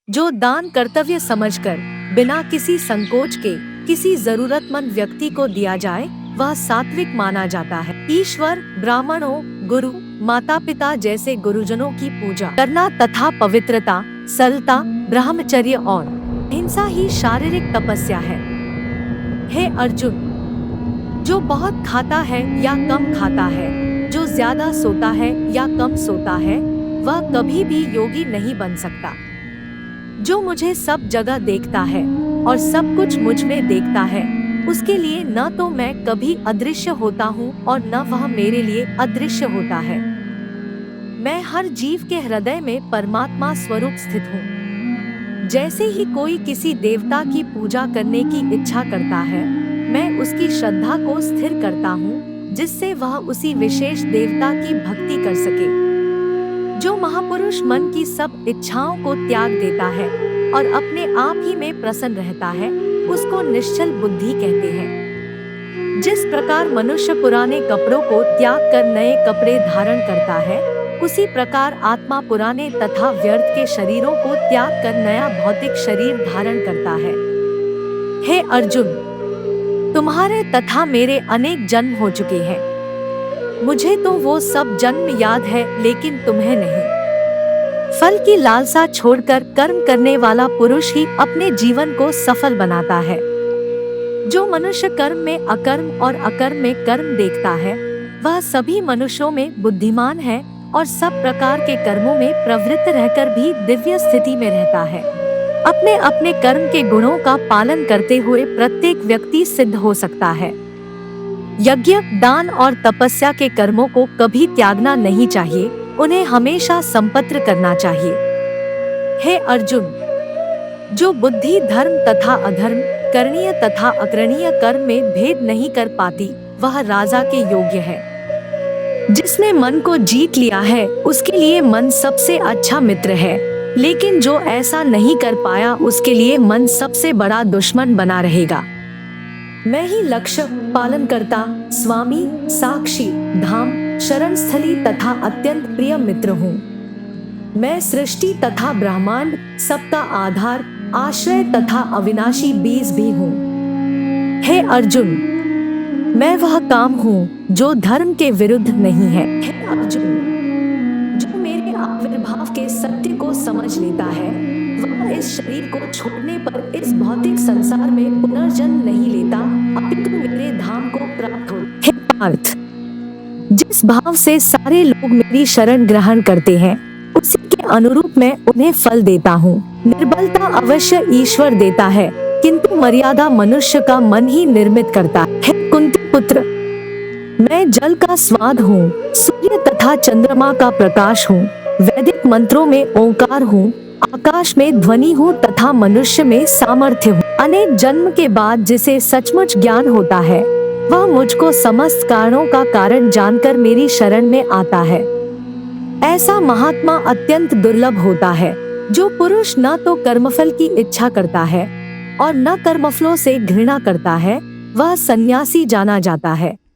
जो दान कर्तव्य समझकर बिना किसी संकोच के किसी जरूरतमंद व्यक्ति को दिया जाए, वह सात्विक माना जाता है। ईश्वर, ब्राह्मणों, गुरु, माता पिता जैसे गुरुजनों की पूजा करना तथा पवित्रता, सरलता, ब्रह्मचर्य और हिंसा ही शारीरिक तपस्या है। हे अर्जुन, जो बहुत खाता है या कम खाता है, जो ज्यादा सोता है या कम सोता है, वह कभी भी योगी नहीं बन सकता। जो मुझे सब जगह देखता है और सब कुछ मुझ में देखता है, उसके लिए न तो मैं कभी अदृश्य होता हूँ और न वह मेरे लिए अदृश्य होता है। मैं हर जीव के हृदय में परमात्मा स्वरूप स्थित हूँ। जैसे ही कोई किसी देवता की पूजा करने की इच्छा करता है, मैं उसकी श्रद्धा को स्थिर करता हूँ, जिससे वह उसी विशेष देवता की भक्ति कर सके। जो महापुरुष मन की सब इच्छाओं को त्याग देता है और अपने आप ही में प्रसन्न रहता है, उसको निश्चल बुद्धि कहते हैं। जिस प्रकार मनुष्य पुराने कपड़ों को त्याग कर नए कपड़े धारण करता है, उसी प्रकार आत्मा पुराने तथा व्यर्थ के शरीरों को त्याग कर नया भौतिक शरीर धारण करता है। हे अर्जुन, तुम्हारे तथा मेरे अनेक जन्म हो चुके हैं। मुझे तो वो सब जन्म याद है, लेकिन तुम्हें नहीं। फल की लालसा छोड़कर कर्म करने वाला पुरुष ही अपने जीवन को सफल बनाता है। जो मनुष्य कर्म में अकर्म और अकर्म में कर्म देखता है, वह सभी मनुष्यों में बुद्धिमान है और सब प्रकार के कर्मों में प्रवृत्त रहकर भी दिव्य स्थिति में रहता है। अपने अपने कर्म के गुणों का पालन करते हुए प्रत्येक व्यक्ति सिद्ध हो सकता है। यज्ञ, दान और तपस्या के कर्मों को कभी त्यागना नहीं चाहिए, उन्हें हमेशा संपत्र करना चाहिए। हे अर्जुन, जो बुद्धि धर्म तथा अधर्म, करणीय तथा अकरणीय कर्म में भेद नहीं कर पाती, वह राजा के योग्य है। जिसने मन को जीत लिया है, उसके लिए मन सबसे अच्छा मित्र है, लेकिन जो ऐसा नहीं कर पाया, उसके लिए मन सबसे बड़ा दुश्मन बना रहेगा। मैं ही लक्ष्य, पालनकर्ता, स्वामी, साक्षी, धाम, शरण स्थली तथा अत्यंत प्रिय मित्र हूँ। मैं सृष्टि तथा ब्रह्मांड, सबका आधार, आश्रय तथा अविनाशी बीज भी हूँ। हे अर्जुन, मैं वह काम हूँ जो धर्म के विरुद्ध नहीं है। हे अर्जुन, जो मेरे आविर्भाव के सत्य को समझ लेता है, वह इस शरीर को छोड़ने पर इस भौतिक संसार में पुनर्जन्म नहीं लेता, अपितु मेरे धाम को प्राप्त हो। हे पार्थ, जिस भाव से सारे लोग मेरी शरण ग्रहण करते हैं, उसी के अनुरूप मैं उन्हें फल देता हूँ। निर्बलता अवश्य ईश्वर देता है, किंतु मर्यादा मनुष्य का मन ही निर्मित करता है। हे कुंती पुत्र, मैं जल का स्वाद हूँ, सूर्य तथा चंद्रमा का प्रकाश हूँ, वैदिक मंत्रों में ओंकार हूँ, आकाश में ध्वनि हूँ तथा मनुष्य में सामर्थ्य हूँ। अनेक जन्म के बाद जिसे सचमुच ज्ञान होता है, वह मुझको समस्त कारणों का कारण जानकर मेरी शरण में आता है। ऐसा महात्मा अत्यंत दुर्लभ होता है। जो पुरुष न तो कर्मफल की इच्छा करता है और न कर्मफलों से घृणा करता है, वह सन्यासी जाना जाता है।